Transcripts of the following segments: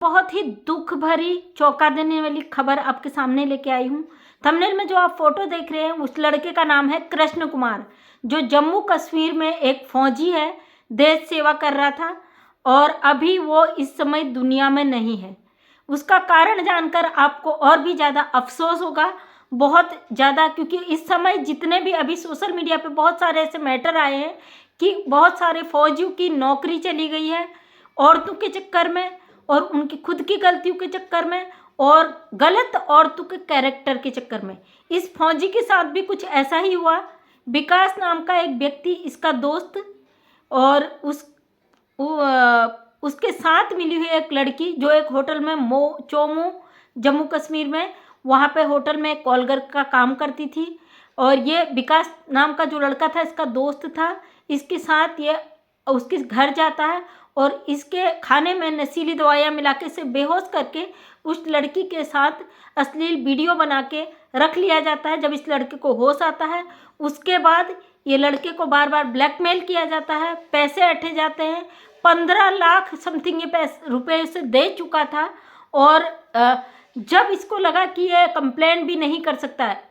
बहुत ही दुख भरी चौंका देने वाली खबर आपके सामने लेके आई हूँ। थंबनेल में जो आप फोटो देख रहे हैं उस लड़के का नाम है कृष्ण कुमार, जो जम्मू कश्मीर में एक फौजी है, देश सेवा कर रहा था और अभी वो इस समय दुनिया में नहीं है। उसका कारण जानकर आपको और भी ज़्यादा अफसोस होगा, बहुत ज़्यादा, क्योंकि इस समय जितने भी अभी सोशल मीडिया पे बहुत सारे ऐसे मैटर आए हैं कि बहुत सारे फौजियों की नौकरी चली गई है औरतों के चक्कर में और उनकी खुद की गलतियों के चक्कर में और गलत औरतों के कैरेक्टर के चक्कर में। इस फौजी के साथ भी कुछ ऐसा ही हुआ। विकास नाम का एक व्यक्ति, इसका दोस्त, और उसके साथ मिली हुई एक लड़की जो एक होटल में चोमू जम्मू कश्मीर में, वहाँ पे होटल में कॉल गर्ल का काम करती थी। और ये विकास नाम का जो लड़का था, इसका दोस्त था, इसके साथ ये उसके घर जाता है और इसके खाने में नशीली दवाइयाँ मिला के इसे बेहोश करके उस लड़की के साथ अश्लील वीडियो बना के रख लिया जाता है। जब इस लड़के को होश आता है, उसके बाद ये लड़के को बार बार ब्लैकमेल किया जाता है, पैसे ऐंठे जाते हैं। 15 लाख समथिंग ये रुपये उसे दे चुका था। और जब इसको लगा कि ये कंप्लेंट भी नहीं कर सकता है,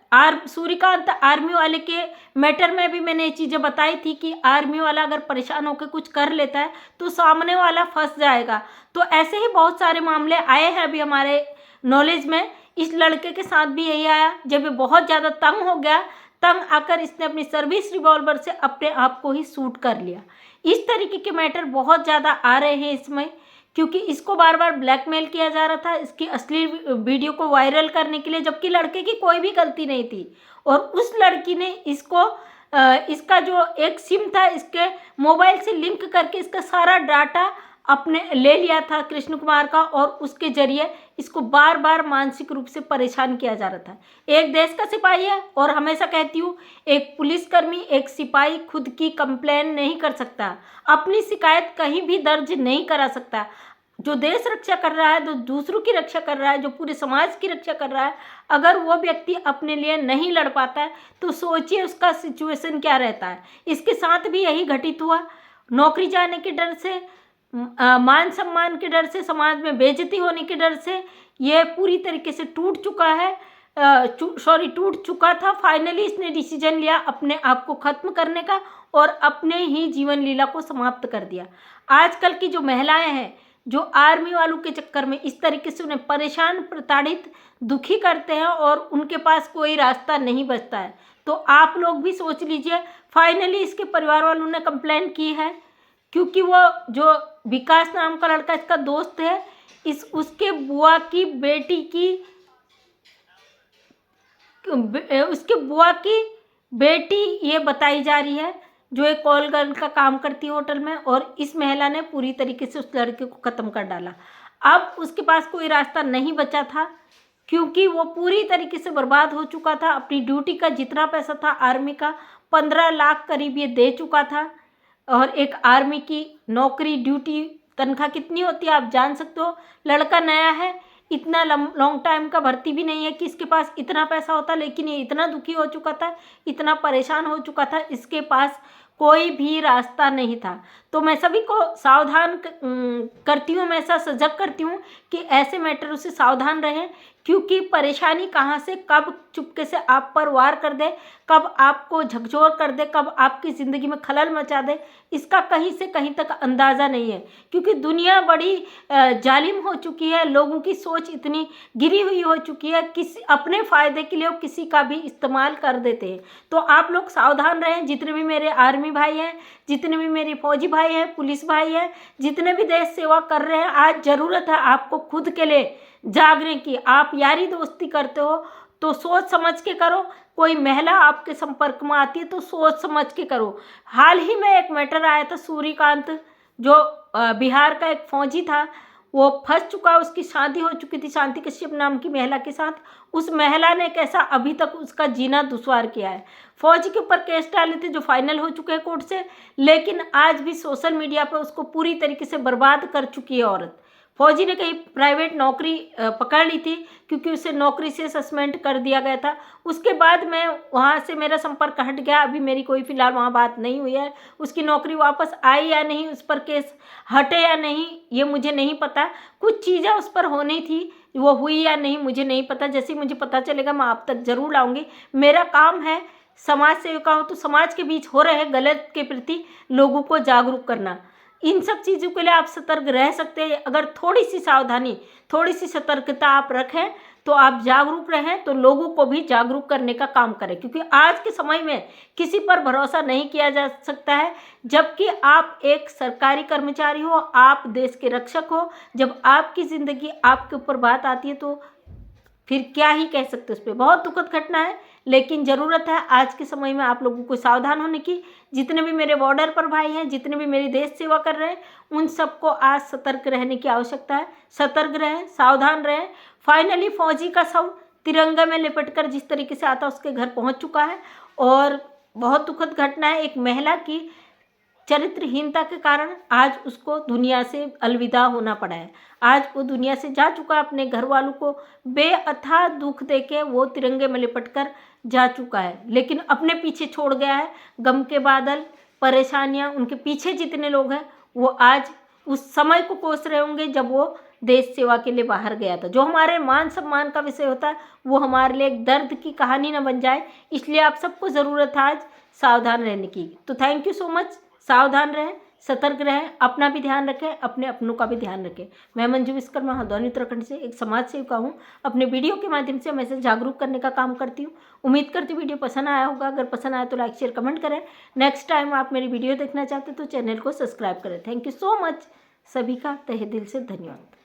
सूर्यकांत आर्मी वाले के मैटर में भी मैंने ये चीज़ें बताई थी कि आर्मी वाला अगर परेशान होकर कुछ कर लेता है तो सामने वाला फंस जाएगा। तो ऐसे ही बहुत सारे मामले आए हैं अभी हमारे नॉलेज में। इस लड़के के साथ भी यही आया। जब ये बहुत ज़्यादा तंग हो गया, तंग आकर इसने अपनी सर्विस रिवॉल्वर से अपने आप को ही शूट कर लिया। इस तरीके के मैटर बहुत ज़्यादा आ रहे हैं इसमें, क्योंकि इसको बार बार ब्लैकमेल किया जा रहा था इसकी अश्लील वीडियो को वायरल करने के लिए, जबकि लड़के की कोई भी गलती नहीं थी। और उस लड़की ने इसको इसका जो एक सिम था इसके मोबाइल से लिंक करके इसका सारा डाटा अपने ले लिया था कृष्ण कुमार का, और उसके जरिए इसको बार बार मानसिक रूप से परेशान किया जा रहा था। एक देश का सिपाही है, और हमेशा कहती हूँ, एक पुलिसकर्मी, एक सिपाही खुद की कंप्लेन नहीं कर सकता, अपनी शिकायत कहीं भी दर्ज नहीं करा सकता। जो देश रक्षा कर रहा है, जो दूसरों की रक्षा कर रहा है, जो पूरे समाज की रक्षा कर रहा है, अगर वो व्यक्ति अपने लिए नहीं लड़ पाता है तो सोचिए उसका सिचुएशन क्या रहता है। इसके साथ भी यही घटित हुआ। नौकरी जाने के डर से, मान सम्मान के डर से, समाज में बेइज्जती होने के डर से ये पूरी तरीके से टूट चुका है, टूट चुका था। फाइनली इसने डिसीजन लिया अपने आप को ख़त्म करने का और अपने ही जीवन लीला को समाप्त कर दिया। आजकल की जो महिलाएं हैं, जो आर्मी वालों के चक्कर में इस तरीके से उन्हें परेशान, प्रताड़ित, दुखी करते हैं और उनके पास कोई रास्ता नहीं बचता है, तो आप लोग भी सोच लीजिए। फाइनली इसके परिवार वालों ने कंप्लेन की है, क्योंकि वो जो विकास नाम का लड़का इसका दोस्त है, उसके बुआ की बेटी ये बताई जा रही है, जो एक कॉल गर्ल का काम करती है होटल में, और इस महिला ने पूरी तरीके से उस लड़के को ख़त्म कर डाला। अब उसके पास कोई रास्ता नहीं बचा था, क्योंकि वो पूरी तरीके से बर्बाद हो चुका था। अपनी ड्यूटी का जितना पैसा था आर्मी का, 15 लाख करीब ये दे चुका था। और एक आर्मी की नौकरी, ड्यूटी, तनख्वाह कितनी होती है आप जान सकते हो। लड़का नया है, इतना लॉन्ग टाइम का भर्ती भी नहीं है कि इसके पास इतना पैसा होता, लेकिन ये इतना दुखी हो चुका था, इतना परेशान हो चुका था, इसके पास कोई भी रास्ता नहीं था। तो मैं सभी को सावधान करती हूँ, मैं ऐसा सजग करती हूँ कि ऐसे मैटरों से सावधान रहें, क्योंकि परेशानी कहाँ से कब चुपके से आप पर वार कर दे, कब आपको झकझोर कर दे, कब आपकी ज़िंदगी में खलल मचा दे, इसका कहीं से कहीं तक अंदाज़ा नहीं है। क्योंकि दुनिया बड़ी जालिम हो चुकी है, लोगों की सोच इतनी गिरी हुई हो चुकी है, किसी अपने फ़ायदे के लिए वो किसी का भी इस्तेमाल कर देते हैं। तो आप लोग सावधान रहें। जितने भी मेरे आर्मी भाई हैं, जितने भी मेरे फौजी भाई हैं, पुलिस भाई हैं, जितने भी देश सेवा कर रहे हैं, आज ज़रूरत है आपको खुद के लिए जागने की। आप यारी दोस्ती करते हो तो सोच समझ के करो। कोई महिला आपके संपर्क में आती है तो सोच समझ के करो। हाल ही में एक मैटर आया था, सूर्यकांत, जो बिहार का एक फौजी था, वो फंस चुका, उसकी शादी हो चुकी थी शांति कश्यप नाम की महिला के साथ। उस महिला ने कैसा अभी तक उसका जीना दुश्वार किया है। फौजी के ऊपर केस डाले थे जो फाइनल हो चुके हैं कोर्ट से, लेकिन आज भी सोशल मीडिया पर उसको पूरी तरीके से बर्बाद कर चुकी है औरत। फौजी ने कहीं प्राइवेट नौकरी पकड़ ली थी, क्योंकि उसे नौकरी से सस्पेंड कर दिया गया था। उसके बाद मैं वहाँ से मेरा संपर्क हट गया। अभी मेरी कोई फ़िलहाल वहाँ बात नहीं हुई है। उसकी नौकरी वापस आई या नहीं, उस पर केस हटे या नहीं, ये मुझे नहीं पता। कुछ चीज़ें उस पर होनी थी, वो हुई या नहीं मुझे नहीं पता। जैसे ही मुझे पता चलेगा मैं आप तक ज़रूर लाऊंगी। मेरा काम है समाज सेविका हूँ तो समाज के बीच हो रहे गलत के प्रति लोगों को जागरूक करना। इन सब चीज़ों के लिए आप सतर्क रह सकते हैं। अगर थोड़ी सी सावधानी, थोड़ी सी सतर्कता आप रखें तो आप जागरूक रहें, तो लोगों को भी जागरूक करने का काम करें। क्योंकि आज के समय में किसी पर भरोसा नहीं किया जा सकता है। जबकि आप एक सरकारी कर्मचारी हो, आप देश के रक्षक हो, जब आपकी ज़िंदगी आपके ऊपर बात आती है तो फिर क्या ही कह सकते उस पर। बहुत दुखद घटना है, लेकिन ज़रूरत है आज के समय में आप लोगों को सावधान होने की। जितने भी मेरे बॉर्डर पर भाई हैं, जितने भी मेरी देश सेवा कर रहे हैं, उन सबको आज सतर्क रहने की आवश्यकता है। सतर्क रहें, सावधान रहें। फाइनली फौजी का शव तिरंगा में लिपटकर जिस तरीके से आता उसके घर पहुंच चुका है। और बहुत दुखद घटना है, एक महिला की चरित्रहीनता के कारण आज उसको दुनिया से अलविदा होना पड़ा है। आज वो दुनिया से जा चुका है, अपने घर वालों को बेअथाह दुख देके वो तिरंगे में लिपटकर जा चुका है, लेकिन अपने पीछे छोड़ गया है गम के बादल, परेशानियां। उनके पीछे जितने लोग हैं वो आज उस समय को कोस रहे होंगे जब वो देश सेवा के लिए बाहर गया था। जो हमारे मान सम्मान का विषय होता है वो हमारे लिए एक दर्द की कहानी न बन जाए, इसलिए आप सबको ज़रूरत है आज सावधान रहने की। तो थैंक यू सो मच। सावधान रहें, सतर्क रहें, अपना भी ध्यान रखें, अपने अपनों का भी ध्यान रखें। मैं मंजू विश्वकर्मा हल्द्वानी उत्तराखंड से एक समाज सेविका हूँ। अपने वीडियो के माध्यम से मैं इसे जागरूक करने का काम करती हूँ। उम्मीद करती हूँ वीडियो पसंद आया होगा। अगर पसंद आया तो लाइक शेयर कमेंट करें। नेक्स्ट टाइम आप मेरी वीडियो देखना चाहते तो चैनल को सब्सक्राइब करें। Thank you so much. सभी का तहे दिल से धन्यवाद।